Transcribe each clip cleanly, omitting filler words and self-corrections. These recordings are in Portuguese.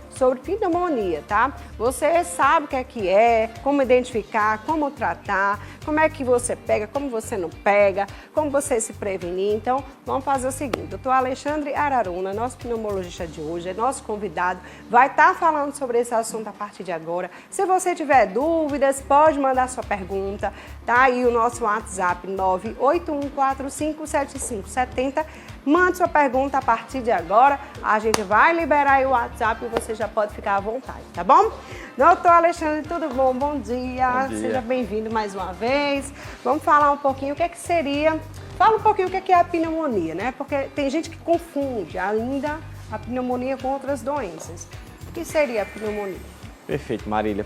sobre pneumonia, tá? Você sabe o que é, como identificar, como tratar, como é que você pega, como você não pega, como você se prevenir. Então, vamos fazer o seguinte, doutor Alexandre Araruna, nosso pneumologista de hoje, é nosso convidado, vai estar falando sobre esse assunto a partir de agora. Se você tiver dúvidas, pode mandar sua pergunta, tá aí o nosso WhatsApp 981457570. Mande sua pergunta a partir de agora, a gente vai liberar aí o WhatsApp e você já pode ficar à vontade, tá bom? Doutor Alexandre, tudo bom? Bom dia, seja bem-vindo mais uma vez. Vamos falar um pouquinho o que é que seria, fala um pouquinho o que é a pneumonia, né? Porque tem gente que confunde ainda a pneumonia com outras doenças. O que seria a pneumonia? Perfeito, Marília.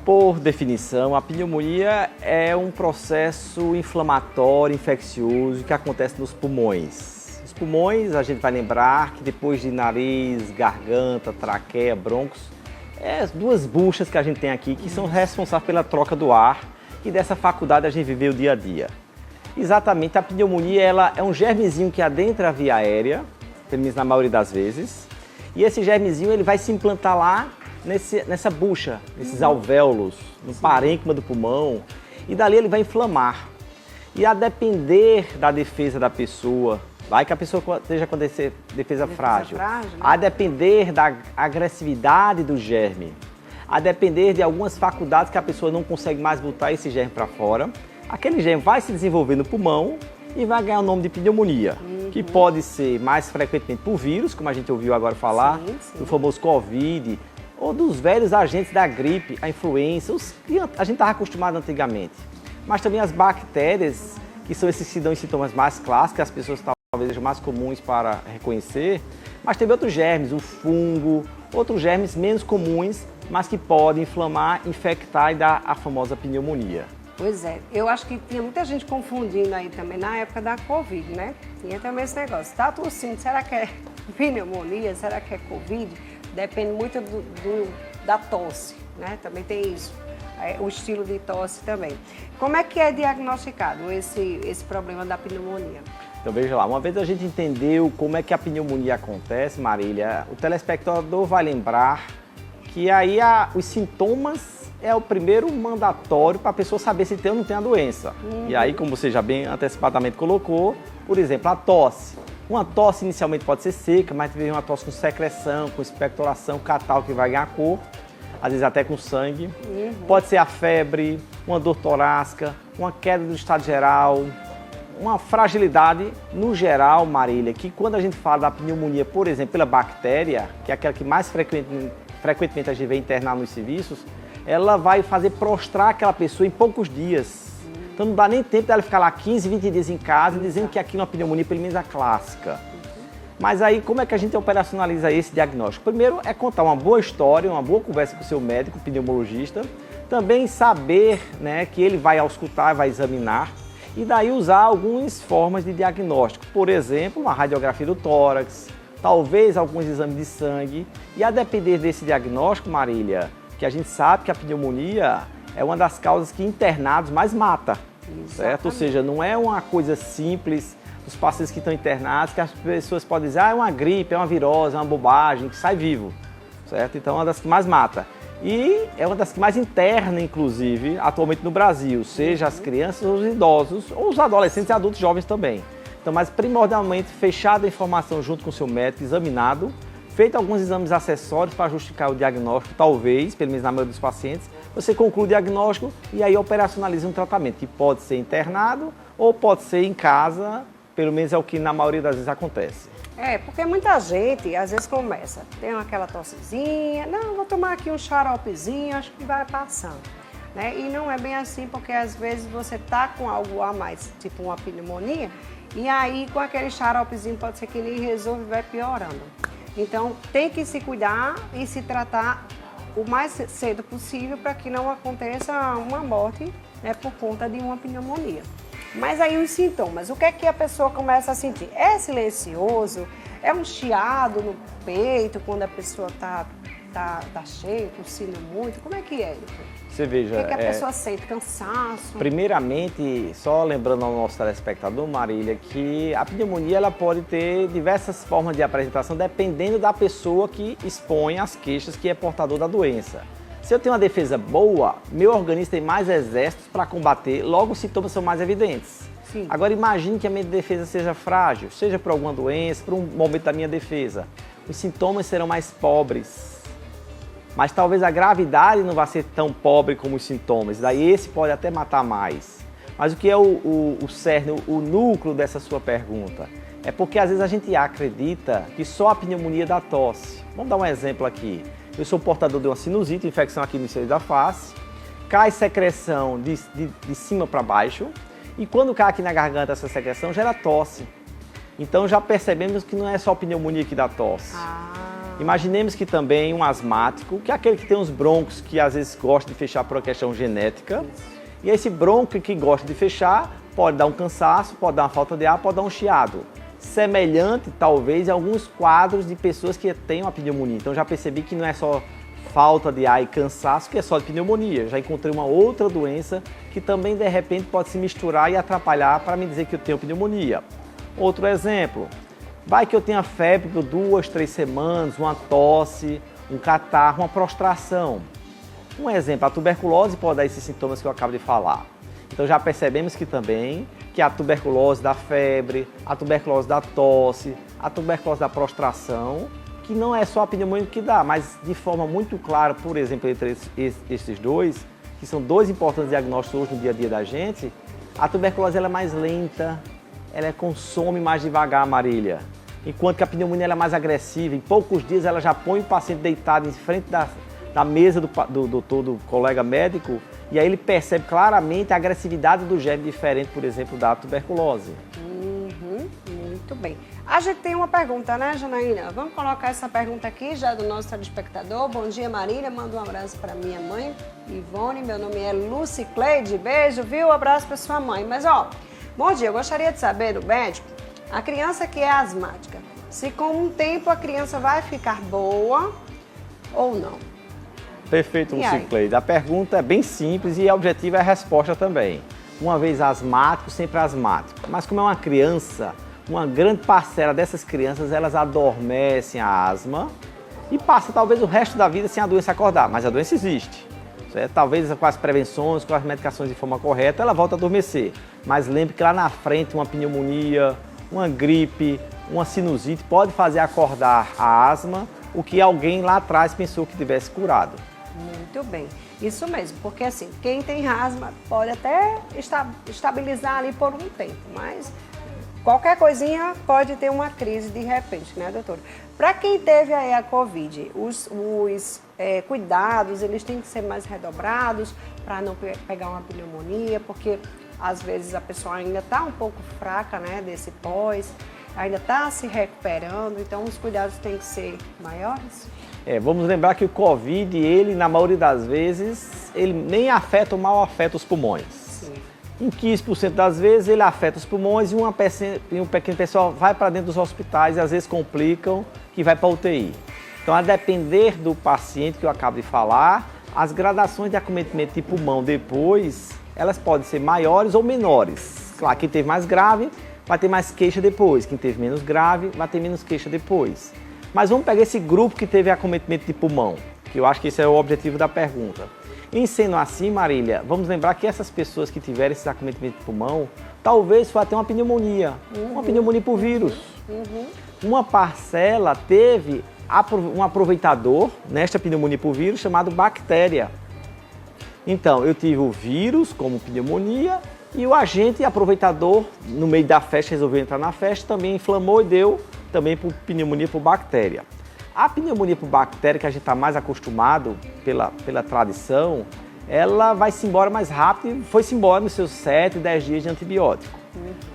Por definição, a pneumonia é um processo inflamatório, infeccioso que acontece nos pulmões. Os pulmões, a gente vai lembrar que depois de nariz, garganta, traqueia, brônquios, as duas buchas que a gente tem aqui que são responsáveis pela troca do ar e dessa faculdade a gente vive o dia a dia. Exatamente, a pneumonia ela é um germezinho que adentra a via aérea, pelo menos na maioria das vezes, e esse germezinho ele vai se implantar lá nessa bucha, nesses alvéolos, no parênquima do pulmão, e dali ele vai inflamar. E a depender da defesa da pessoa, vai que a pessoa esteja com defesa frágil, né? A depender da agressividade do germe, a depender de algumas faculdades que a pessoa não consegue mais botar esse germe para fora, aquele germe vai se desenvolver no pulmão e vai ganhar o nome de pneumonia, que pode ser mais frequentemente por vírus, como a gente ouviu agora falar, do famoso Covid, ou dos velhos agentes da gripe, a influenza, os que a gente estava acostumado antigamente. Mas também as bactérias, que são esses que dão os sintomas mais clássicos, que as pessoas talvez sejam mais comuns para reconhecer, mas também outros germes, o fungo, outros germes menos comuns, mas que podem inflamar, infectar e dar a famosa pneumonia. Pois é, eu acho que tinha muita gente confundindo aí também na época da Covid, né? Tinha também esse negócio, tá tossindo, será que é pneumonia, será que é Covid? Depende muito da tosse, né? Também tem isso. O estilo de tosse também. Como é que é diagnosticado esse problema da pneumonia? Então veja lá, uma vez a gente entendeu como é que a pneumonia acontece, Marília, o telespectador vai lembrar que aí os sintomas é o primeiro mandatório para a pessoa saber se tem ou não tem a doença. E aí, como você já bem antecipadamente colocou, por exemplo, a tosse. Uma tosse inicialmente pode ser seca, mas vem uma tosse com secreção, com expectoração, catarro que vai ganhar cor, às vezes até com sangue. Pode ser a febre, uma dor torácica, uma queda do estado geral, uma fragilidade no geral, Marília, que quando a gente fala da pneumonia, por exemplo, pela bactéria, que é aquela que mais frequentemente a gente vê internar nos serviços, ela vai fazer prostrar aquela pessoa em poucos dias. Então não dá nem tempo dela ficar lá 15, 20 dias em casa dizendo que aquilo é uma pneumonia, pelo menos a clássica. Mas aí, como é que a gente operacionaliza esse diagnóstico? Primeiro é contar uma boa história, uma boa conversa com o seu médico, pneumologista. Também saber, né, que ele vai auscultar, vai examinar. E daí usar algumas formas de diagnóstico. Por exemplo, uma radiografia do tórax, talvez alguns exames de sangue. E a depender desse diagnóstico, Marília, que a gente sabe que a pneumonia é uma das causas que internados mais mata. Certo? Ou seja, não é uma coisa simples dos pacientes que estão internados, que as pessoas podem dizer, é uma gripe, é uma virose, é uma bobagem, que sai vivo, certo? Então é uma das que mais mata. E é uma das que mais interna, inclusive, atualmente no Brasil, seja as crianças, os idosos, ou os adolescentes e adultos jovens também. Então, mas primordialmente, fechada a informação junto com o seu médico, examinado, feito alguns exames acessórios para justificar o diagnóstico, talvez, pelo menos na maioria dos pacientes, você conclui o diagnóstico e aí operacionaliza um tratamento, que pode ser internado ou pode ser em casa, pelo menos é o que na maioria das vezes acontece. Porque muita gente, às vezes começa, tem aquela tossezinha, não, vou tomar aqui um xaropezinho, acho que vai passando. Né? E não é bem assim, porque às vezes você tá com algo a mais, tipo uma pneumonia, e aí com aquele xaropezinho pode ser que nem resolve e vai piorando. Então tem que se cuidar e se tratar o mais cedo possível para que não aconteça uma morte, né, por conta de uma pneumonia. Mas aí os sintomas, o que é que a pessoa começa a sentir? É silencioso? É um chiado no peito quando a pessoa está tá cheio, tossindo muito? Como é que é, doutor? Você veja... O que a pessoa sente? Cansaço? Primeiramente, só lembrando ao nosso telespectador, Marília, que a pneumonia ela pode ter diversas formas de apresentação dependendo da pessoa que expõe as queixas que é portador da doença. Se eu tenho uma defesa boa, meu organismo tem mais exércitos para combater, logo os sintomas são mais evidentes. Sim. Agora imagine que a minha defesa seja frágil, seja por alguma doença, por um momento da minha defesa. Os sintomas serão mais pobres. Mas talvez a gravidade não vá ser tão pobre como os sintomas, daí esse pode até matar mais. Mas o que é o cerne, o núcleo dessa sua pergunta? É porque às vezes a gente acredita que só a pneumonia dá tosse. Vamos dar um exemplo aqui. Eu sou portador de uma sinusite, infecção aqui no seio da face, cai secreção de cima para baixo, e quando cai aqui na garganta essa secreção gera tosse. Então já percebemos que não é só a pneumonia que dá tosse. Imaginemos que também um asmático, que é aquele que tem uns broncos que às vezes gosta de fechar por uma questão genética, e esse bronco que gosta de fechar pode dar um cansaço, pode dar uma falta de ar, pode dar um chiado. Semelhante, talvez, a alguns quadros de pessoas que têm uma pneumonia. Então já percebi que não é só falta de ar e cansaço, que é só de pneumonia. Já encontrei uma outra doença que também, de repente, pode se misturar e atrapalhar para me dizer que eu tenho pneumonia. Outro exemplo. Vai que eu tenha febre por 2, 3 semanas, uma tosse, um catarro, uma prostração. Um exemplo, a tuberculose pode dar esses sintomas que eu acabo de falar. Então já percebemos que também que a tuberculose da febre, a tuberculose da tosse, a tuberculose da prostração, que não é só a pneumonia que dá, mas de forma muito clara, por exemplo, entre esses dois, que são dois importantes diagnósticos hoje no dia a dia da gente, a tuberculose ela é mais lenta, ela consome mais devagar, Marília. Enquanto que a pneumonia ela é mais agressiva, em poucos dias ela já põe o paciente deitado em frente da mesa do doutor, do colega médico, e aí ele percebe claramente a agressividade do germe diferente, por exemplo, da tuberculose. Muito bem. A gente tem uma pergunta, né, Janaína? Vamos colocar essa pergunta aqui já do nosso telespectador. Bom dia, Marília. Manda um abraço para minha mãe, Ivone. Meu nome é Lucy Cleide. Beijo, viu? Um abraço para sua mãe. Mas, bom dia. Eu gostaria de saber do médico, a criança que é asmática, se com um tempo a criança vai ficar boa ou não. Perfeito, Lucy Cleide. A pergunta é bem simples e a objetiva é a resposta também. Uma vez asmático, sempre asmático. Mas como é uma criança, uma grande parcela dessas crianças, elas adormecem a asma e passa talvez o resto da vida sem a doença acordar. Mas a doença existe. Certo? Talvez com as prevenções, com as medicações de forma correta, ela volta a adormecer. Mas lembre que lá na frente uma pneumonia, uma gripe, uma sinusite pode fazer acordar a asma, o que alguém lá atrás pensou que tivesse curado. Muito bem, isso mesmo, porque assim, quem tem asma pode até estabilizar ali por um tempo, mas qualquer coisinha pode ter uma crise de repente, né, doutora? Para quem teve aí a Covid, os cuidados, eles têm que ser mais redobrados para não pegar uma pneumonia, porque às vezes a pessoa ainda está um pouco fraca, né, desse pós, ainda está se recuperando, então os cuidados têm que ser maiores? Vamos lembrar que o Covid, ele, na maioria das vezes, ele nem afeta ou mal afeta os pulmões. Sim. Em 15% das vezes, ele afeta os pulmões e um pequeno pessoal vai para dentro dos hospitais e às vezes complicam, que vai para a UTI. Então, a depender do paciente que eu acabo de falar, as gradações de acometimento de pulmão depois, elas podem ser maiores ou menores. Claro, quem teve mais grave vai ter mais queixa depois, quem teve menos grave vai ter menos queixa depois. Mas vamos pegar esse grupo que teve acometimento de pulmão, que eu acho que esse é o objetivo da pergunta. Em sendo assim, Marília, vamos lembrar que essas pessoas que tiveram esse acometimento de pulmão, talvez foi até uma pneumonia por vírus. Uma parcela teve um aproveitador nesta pneumonia por vírus chamado bactéria. Então, eu tive o vírus como pneumonia e o agente aproveitador, no meio da festa, resolveu entrar na festa, também inflamou e deu também por pneumonia por bactéria. A pneumonia por bactéria, que a gente está mais acostumado pela tradição, ela vai-se embora mais rápido e foi-se embora nos seus 7, 10 dias de antibiótico.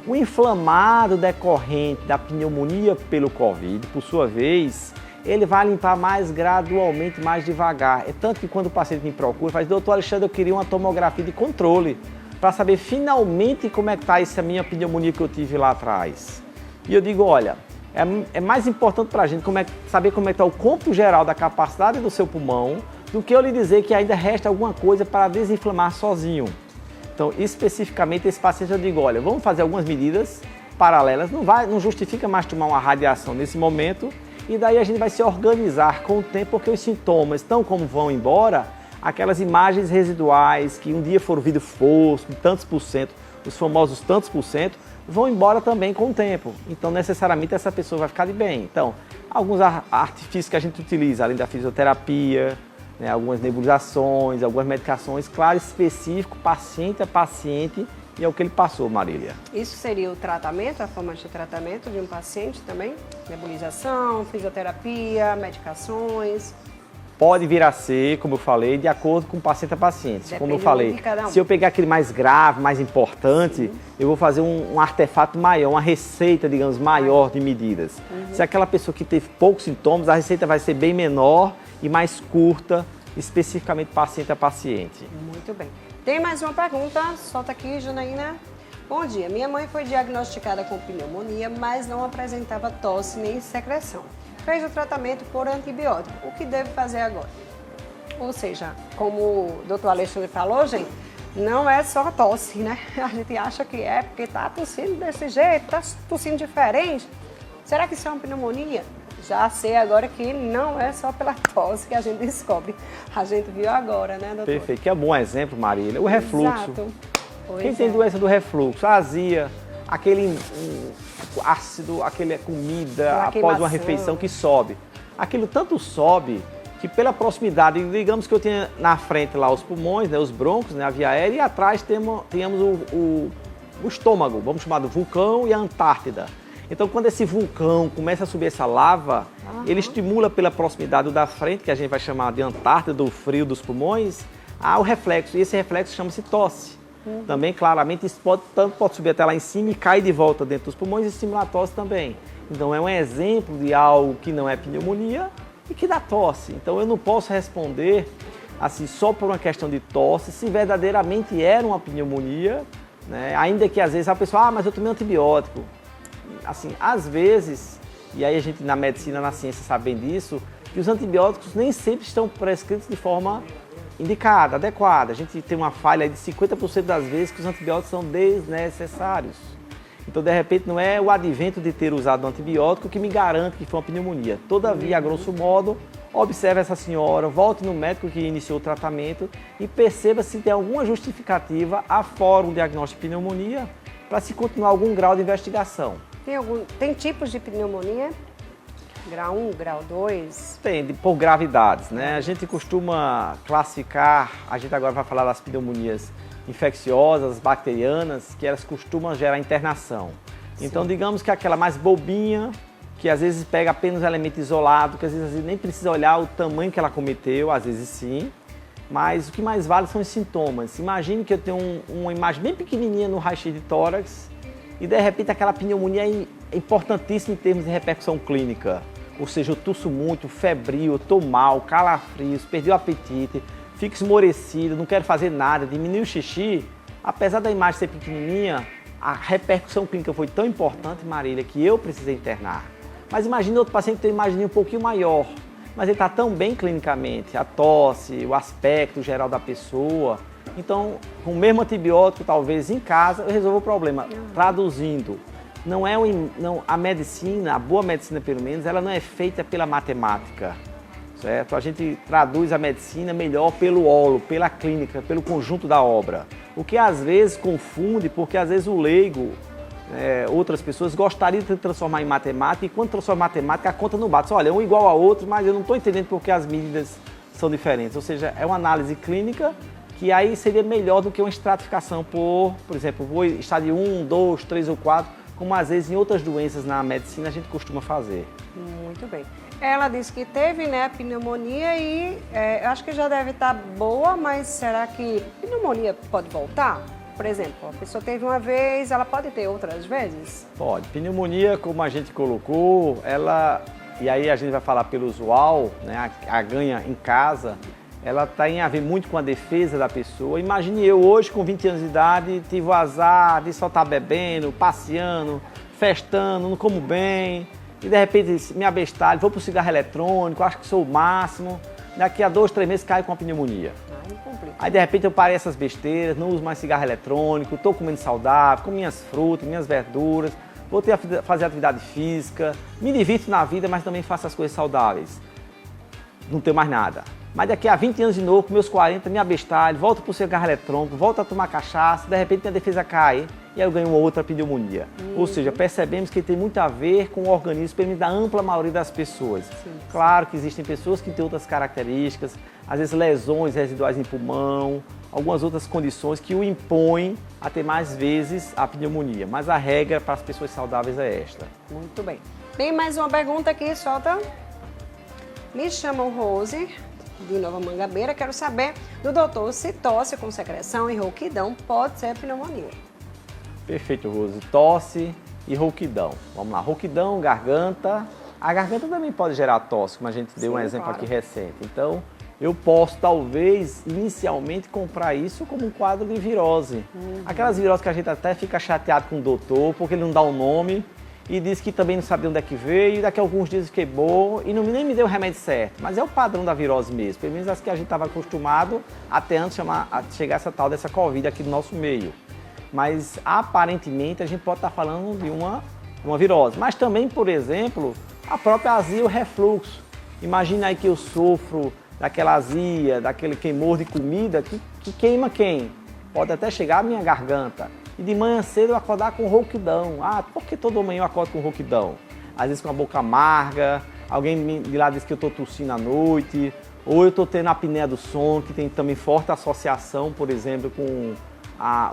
O inflamado decorrente da pneumonia pelo Covid, por sua vez, ele vai limpar mais gradualmente, mais devagar. É tanto que quando o paciente me procura, faz, doutor Alexandre, eu queria uma tomografia de controle para saber finalmente como é que está essa minha pneumonia que eu tive lá atrás. E eu digo, olha, É mais importante para a gente saber como é que está o cômputo geral da capacidade do seu pulmão do que eu lhe dizer que ainda resta alguma coisa para desinflamar sozinho. Então, especificamente, esse paciente eu digo, olha, vamos fazer algumas medidas paralelas, não justifica mais tomar uma radiação nesse momento, e daí a gente vai se organizar com o tempo, porque os sintomas, tão como vão embora, aquelas imagens residuais que um dia foram vidro fosco, tantos por cento, os famosos tantos por cento, vão embora também com o tempo. Então, necessariamente, essa pessoa vai ficar de bem. Então, alguns artifícios que a gente utiliza, além da fisioterapia, né, algumas nebulizações, algumas medicações, claro, específico, paciente a paciente, e é o que ele passou, Marília. Isso seria o tratamento, a forma de tratamento de um paciente também? Nebulização, fisioterapia, medicações? Pode vir a ser, como eu falei, de acordo com paciente a paciente. Depende como eu falei, de cada um. Se eu pegar aquele mais grave, mais importante, eu vou fazer um artefato maior, uma receita, digamos, maior de medidas. Se aquela pessoa que teve poucos sintomas, a receita vai ser bem menor e mais curta, especificamente paciente a paciente. Muito bem. Tem mais uma pergunta, solta aqui, Janaína. Bom dia, minha mãe foi diagnosticada com pneumonia, mas não apresentava tosse nem secreção. Fez o tratamento por antibiótico. O que deve fazer agora? Ou seja, como o doutor Alexandre falou, gente, não é só tosse, né? A gente acha que é porque tá tossindo desse jeito, tá tossindo diferente. Será que isso é uma pneumonia? Já sei agora que não é só pela tosse que a gente descobre. A gente viu agora, né, doutor? Perfeito, que é um bom exemplo, Marília. O refluxo. Exato. Quem tem doença do refluxo, a azia, aquele ácido, aquela comida após uma refeição que sobe. Aquilo tanto sobe que pela proximidade, digamos que eu tenha na frente lá os pulmões, né, os brônquios, né, a via aérea, e atrás tenhamos o estômago, vamos chamar de vulcão, e a Antártida. Então, quando esse vulcão começa a subir essa lava, ele estimula pela proximidade da frente, que a gente vai chamar de Antártida, do frio dos pulmões, o reflexo. E esse reflexo chama-se tosse. Também, claramente, isso tanto pode subir até lá em cima e cair de volta dentro dos pulmões e estimular a tosse também. Então, é um exemplo de algo que não é pneumonia e que dá tosse. Então, eu não posso responder assim só por uma questão de tosse, se verdadeiramente era uma pneumonia, né? Ainda que às vezes a pessoa, mas eu tomei antibiótico. Assim, às vezes, e aí a gente na medicina, na ciência sabe bem disso, que os antibióticos nem sempre estão prescritos de forma indicada, adequada. A gente tem uma falha de 50% das vezes que os antibióticos são desnecessários. Então, de repente, não é o advento de ter usado um antibiótico que me garante que foi uma pneumonia. Todavia, a grosso modo, observe essa senhora, volte no médico que iniciou o tratamento e perceba se tem alguma justificativa a fora um diagnóstico de pneumonia para se continuar algum grau de investigação. Tem tipos de pneumonia? Grau 1, grau 2? Tem, por gravidades, né? A gente costuma classificar, a gente agora vai falar das pneumonias infecciosas, bacterianas, que elas costumam gerar internação. Sim. Então, digamos que aquela mais bobinha, que às vezes pega apenas um elemento isolado, que às vezes nem precisa olhar o tamanho que ela cometeu, às vezes sim, mas o que mais vale são os sintomas. Imagine que eu tenho uma imagem bem pequenininha no raio-x de tórax e de repente aquela pneumonia é importantíssima em termos de repercussão clínica. Ou seja, eu tuço muito, febril, eu estou mal, calafrios, perdi o apetite, fico esmorecido, não quero fazer nada, diminui o xixi. Apesar da imagem ser pequenininha, a repercussão clínica foi tão importante, Marília, que eu precisei internar. Mas imagine outro paciente que tem uma imagem um pouquinho maior, mas ele está tão bem clinicamente, a tosse, o aspecto geral da pessoa. Então, com o mesmo antibiótico, talvez em casa, eu resolvo o problema. Traduzindo, a medicina, a boa medicina pelo menos, ela não é feita pela matemática, certo? A gente traduz a medicina melhor pelo olo, pela clínica, pelo conjunto da obra. O que às vezes confunde, porque às vezes o leigo, outras pessoas gostariam de transformar em matemática, e quando transforma em matemática, a conta não bate. Olha, um igual ao outro, mas eu não estou entendendo porque as medidas são diferentes. Ou seja, é uma análise clínica que aí seria melhor do que uma estratificação por exemplo, vou estádio 1, 2, 3 ou 4, como às vezes em outras doenças na medicina a gente costuma fazer. Muito bem. Ela disse que teve, né, pneumonia e acho que já deve estar boa, mas será que pneumonia pode voltar? Por exemplo, a pessoa teve uma vez, ela pode ter outras vezes? Pode. Pneumonia, como a gente colocou, e aí a gente vai falar pelo usual, né, a ganha em casa, ela tem a ver muito com a defesa da pessoa. Imagine eu hoje, com 20 anos de idade, tive o azar de só estar bebendo, passeando, festando, não como bem. e de repente me abestalho, vou para o cigarro eletrônico, acho que sou o máximo, daqui a 2, 3 meses caio com a pneumonia. Aí de repente eu parei essas besteiras, não uso mais cigarro eletrônico, estou comendo saudável, com minhas frutas, minhas verduras, voltei a fazer atividade física, me divirto na vida, mas também faço as coisas saudáveis. Não tenho mais nada. Mas daqui a 20 anos de novo, com meus 40, me abestalho, volto para o cigarro eletrônico, volto a tomar cachaça, de repente minha defesa cai e aí eu ganho uma outra pneumonia. Ou seja, percebemos que tem muito a ver com o organismo, pelo menos da ampla maioria das pessoas. Sim. Claro que existem pessoas que têm outras características, às vezes lesões residuais em pulmão, algumas outras condições que o impõem a ter mais vezes a pneumonia. Mas a regra para as pessoas saudáveis é esta. Muito bem. Bem, mais uma pergunta aqui, solta. Me chamam Rose, de Nova Mangabeira. Quero saber do doutor se tosse com secreção e rouquidão pode ser pneumonia. Perfeito, Rose. Tosse e rouquidão. Vamos lá. Rouquidão, garganta. A garganta também pode gerar tosse, como a gente deu um exemplo aqui recente. Então, eu posso, talvez, inicialmente comprar isso como um quadro de virose. Aquelas viroses que a gente até fica chateado com o doutor, porque ele não dá o nome e diz que também não sabe de onde é que veio, e daqui a alguns dias fiquei bom e nem me deu o remédio certo. Mas é o padrão da virose mesmo, pelo menos as que a gente estava acostumado até antes de chegar essa tal dessa Covid aqui no nosso meio. Mas, aparentemente, a gente pode estar falando de uma virose. Mas também, por exemplo, a própria azia e o refluxo. Imagina aí que eu sofro daquela azia, daquele queimor de comida que queima quem? Pode até chegar à minha garganta. E de manhã cedo eu acordar com rouquidão. Ah, por que toda manhã eu acordo com rouquidão? Às vezes com a boca amarga, alguém de lá diz que eu estou tossindo à noite, ou eu estou tendo a apneia do sono, que tem também forte associação, por exemplo, com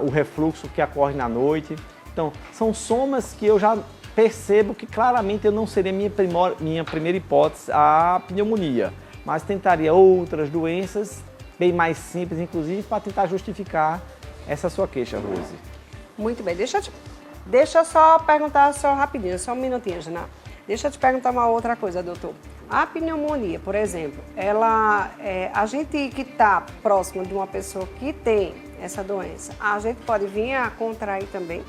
o refluxo que ocorre na noite. Então, são somas que eu já percebo que claramente eu não seria minha primeira hipótese a pneumonia, mas tentaria outras doenças bem mais simples, inclusive, para tentar justificar essa sua queixa, Rose. Muito bem, deixa eu só perguntar rapidinho, só um minutinho, Jana. Deixa eu te perguntar uma outra coisa, doutor. A pneumonia, por exemplo, a gente que está próximo de uma pessoa que tem essa doença, a gente pode vir a contrair também?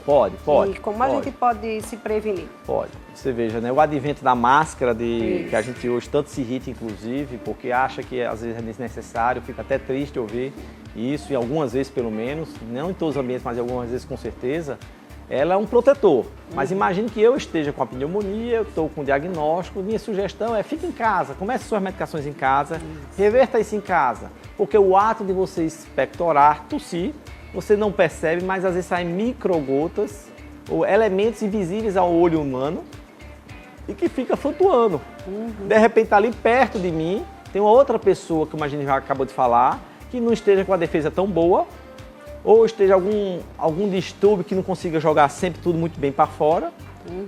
Pode. E como a gente pode se prevenir? Pode. Você veja, né? O advento da máscara, que a gente hoje tanto se irrita, inclusive, porque acha que às vezes é desnecessário, fica até triste ouvir isso, e algumas vezes pelo menos, não em todos os ambientes, mas algumas vezes com certeza, ela é um protetor. Mas imagine que eu esteja com a pneumonia, eu estou com o diagnóstico, minha sugestão é fique em casa, comece suas medicações em casa, reverta isso em casa, porque o ato de você expectorar, tossir, você não percebe, mas às vezes saem microgotas ou elementos invisíveis ao olho humano e que fica flutuando. De repente está ali perto de mim, tem uma outra pessoa, que a gente já acabou de falar, que não esteja com a defesa tão boa, ou esteja algum distúrbio que não consiga jogar sempre tudo muito bem para fora,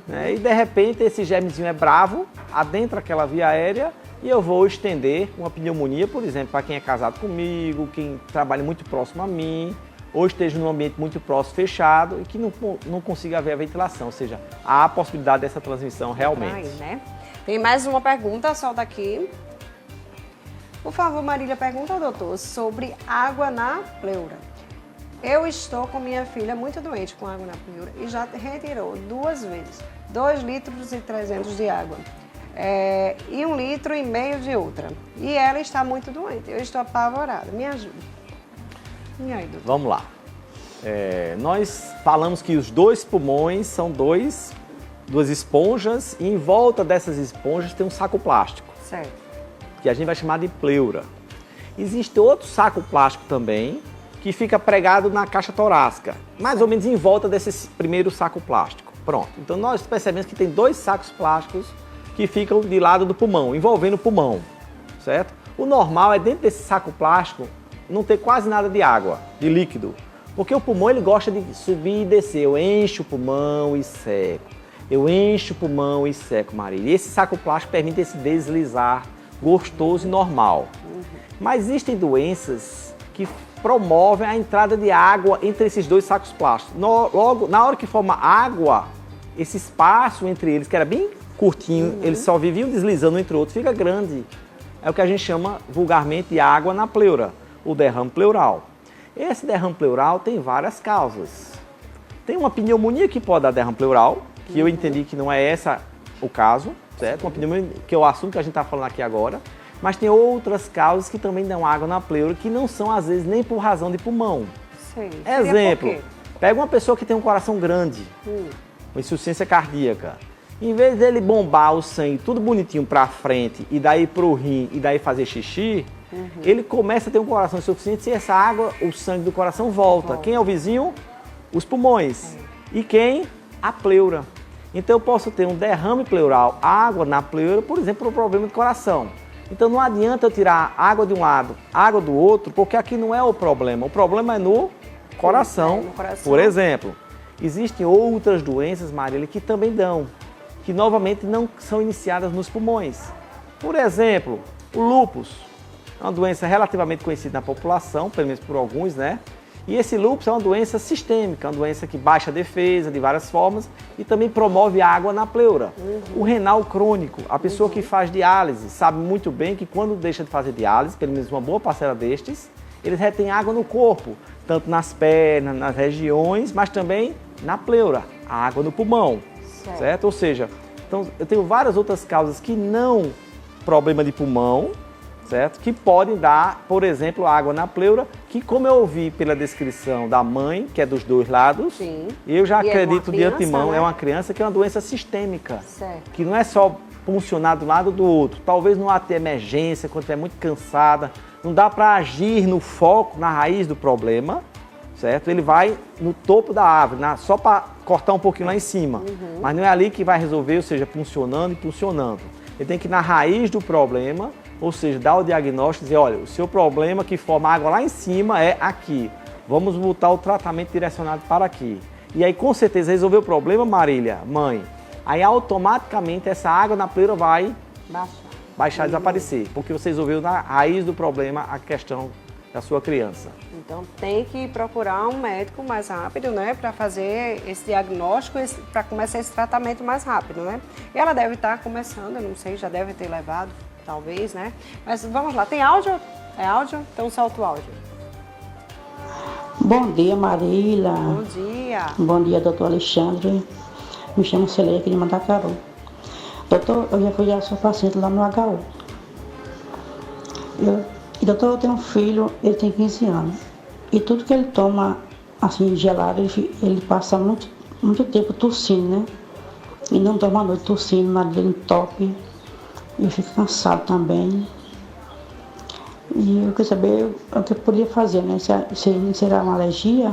né? E de repente esse germezinho é bravo, adentra aquela via aérea e eu vou estender uma pneumonia, por exemplo, para quem é casado comigo, quem trabalha muito próximo a mim, ou esteja num ambiente muito próximo, fechado, e que não consiga haver a ventilação, ou seja, há a possibilidade dessa transmissão realmente. Aí, né? Tem mais uma pergunta, solta aqui. Por favor, Marília, pergunta ao doutor sobre água na pleura. Eu estou com minha filha muito doente com água na pleura e já retirou 2 vezes, 2,3 litros de água. E 1,5 litros de outra. E ela está muito doente, eu estou apavorada, me ajuda. E aí, doutor? Vamos lá. Nós falamos que os 2 pulmões são duas esponjas e em volta dessas esponjas tem um saco plástico. Certo. Que a gente vai chamar de pleura. Existe outro saco plástico também, que fica pregado na caixa torácica, mais ou menos em volta desse primeiro saco plástico. Pronto. Então nós percebemos que tem 2 sacos plásticos que ficam de lado do pulmão, envolvendo o pulmão, certo? O normal é dentro desse saco plástico não ter quase nada de água, de líquido, porque o pulmão ele gosta de subir e descer. Eu encho o pulmão e seco. Eu encho o pulmão e seco, Marília. E esse saco plástico permite esse deslizar gostoso e normal. Mas existem doenças que promovem a entrada de água entre esses 2 sacos plásticos. Logo, na hora que forma água, esse espaço entre eles, que era bem curtinho, eles só viviam deslizando entre outros, fica grande. É o que a gente chama vulgarmente de água na pleura, o derrame pleural. Esse derrame pleural tem várias causas. Tem uma pneumonia que pode dar derrame pleural, que eu entendi que não é essa o caso, certo? Uma pneumonia, que é o assunto que a gente está falando aqui agora. Mas tem outras causas que também dão água na pleura, que não são, às vezes, nem por razão de pulmão. Sim. Exemplo, pega uma pessoa que tem um coração grande, uma insuficiência cardíaca. Em vez dele bombar o sangue tudo bonitinho para frente e daí para o rim e daí fazer xixi, ele começa a ter um coração insuficiente e essa água, o sangue do coração volta. Quem é o vizinho? Os pulmões. E quem? A pleura. Então eu posso ter um derrame pleural, água na pleura, por exemplo, por um problema de coração. Então não adianta eu tirar água de um lado, água do outro, porque aqui não é o problema é no coração. Por exemplo, existem outras doenças, Marília, que também dão, que novamente não são iniciadas nos pulmões. Por exemplo, o lúpus, é uma doença relativamente conhecida na população, pelo menos por alguns, né? E esse lúpus é uma doença sistêmica, uma doença que baixa a defesa de várias formas e também promove água na pleura. O renal crônico, a pessoa que faz diálise, sabe muito bem que quando deixa de fazer diálise, pelo menos uma boa parcela destes, eles retêm água no corpo, tanto nas pernas, nas regiões, mas também na pleura, a água no pulmão, certo? Ou seja, então, eu tenho várias outras causas que não problema de pulmão, certo? Que podem dar, por exemplo, água na pleura, que como eu ouvi pela descrição da mãe, que é dos dois lados, eu já acredito de antemão, né? É uma criança que é uma doença sistêmica, que não é só funcionar de um lado ou do outro. Talvez não há ter emergência, quando estiver muito cansada, não dá para agir no foco, na raiz do problema, certo? Ele vai no topo da árvore, só para cortar um pouquinho lá em cima, mas não é ali que vai resolver, ou seja, funcionando e funcionando. Ele tem que ir na raiz do problema, ou seja, dar o diagnóstico e dizer, olha, o seu problema que forma água lá em cima é aqui. Vamos botar o tratamento direcionado para aqui. E aí, com certeza, resolveu o problema, Marília, mãe. Aí, automaticamente, essa água na pleura vai baixar, desaparecer. Porque você resolveu na raiz do problema a questão da sua criança. Então, tem que procurar um médico mais rápido, né? Para fazer esse diagnóstico, para começar esse tratamento mais rápido, né? E ela deve estar começando, eu não sei, já deve ter levado. Talvez, né? Mas vamos lá, tem áudio? É áudio? Então solta o áudio. Bom dia, Marília. Bom dia. Bom dia, doutor Alexandre. Me chamo Celeia aqui de Mandacaru. Doutor, eu já fui a sua paciente lá no HU. Doutor, eu tenho um filho, ele tem 15 anos. E tudo que ele toma, assim, gelado, ele passa muito tempo tossindo, né? E não toma à noite tossindo, o nariz dele entope. Eu fico cansado também. E eu queria saber o que eu podia fazer, né? Se será uma alergia?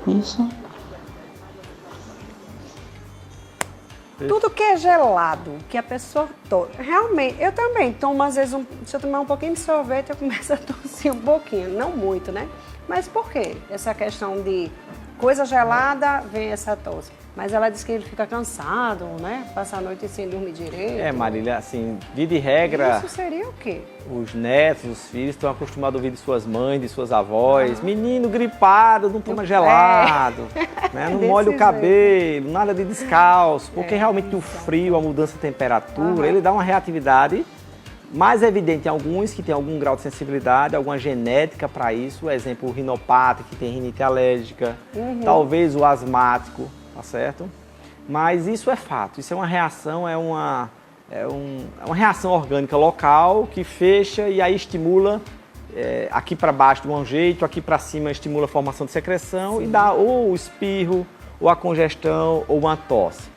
Isso? Tudo que é gelado, que a pessoa toma. Realmente, eu também tomo, às vezes, se eu tomar um pouquinho de sorvete, eu começo a tossir um pouquinho. Não muito, né? Mas por quê? Essa questão de coisa gelada, vem essa tosse. Mas ela diz que ele fica cansado, né? Passa a noite sem dormir direito. Marília, assim, via de regra... Isso seria o quê? Os netos, os filhos estão acostumados a ouvir de suas mães, de suas avós. Menino gripado, não toma gelado, né? Não molha o cabelo, nada de descalço. Porque realmente o frio, a mudança de temperatura, ele dá uma reatividade mais evidente em alguns que tem algum grau de sensibilidade, alguma genética para isso. Exemplo, o rinopata, que tem rinite alérgica. Talvez o asmático. Tá certo? Mas isso é fato, isso é uma reação, é uma reação orgânica local que fecha e aí estimula aqui para baixo de um jeito, aqui para cima estimula a formação de secreção e dá ou o espirro, ou a congestão, ou uma tosse.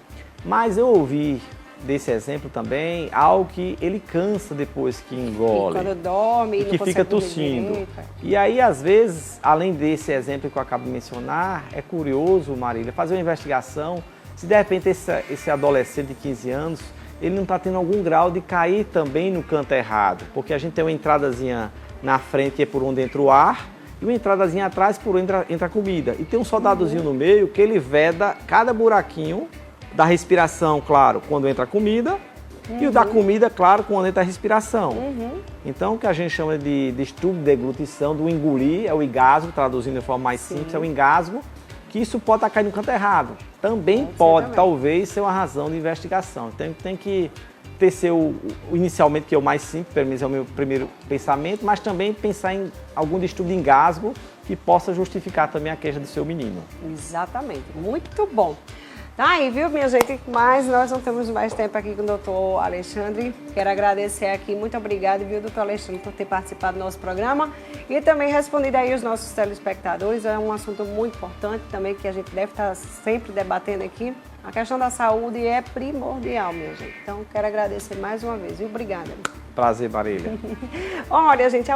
Mas eu ouvi desse exemplo também algo que ele cansa depois que engole. E quando dorme, e que fica tossindo. E aí, às vezes, além desse exemplo que eu acabo de mencionar, é curioso, Marília, fazer uma investigação se de repente esse adolescente de 15 anos, ele não está tendo algum grau de cair também no canto errado. Porque a gente tem uma entradazinha na frente que é por onde entra o ar e uma entradazinha atrás por onde entra a comida. E tem um soldadozinho no meio que ele veda cada buraquinho da respiração, claro, quando entra a comida, e o da comida, claro, quando entra a respiração. Então, o que a gente chama de distúrbio de deglutição, do engolir, é o engasgo, traduzindo de forma mais simples, é o engasgo, que isso pode estar caindo no canto errado. Também pode, talvez, ser uma razão de investigação. Então, tem que ter inicialmente, que é o mais simples, pelo menos é o meu primeiro pensamento, mas também pensar em algum distúrbio de engasgo que possa justificar também a queixa do seu menino. Exatamente, muito bom. Tá aí, viu, minha gente? Mas nós não temos mais tempo aqui com o doutor Alexandre. Quero agradecer aqui, muito obrigada, viu, doutor Alexandre, por ter participado do nosso programa e também respondido aí os nossos telespectadores. É um assunto muito importante também que a gente deve estar sempre debatendo aqui. A questão da saúde é primordial, minha gente. Então, quero agradecer mais uma vez, viu? Obrigada. Prazer, Marília. Olha, gente,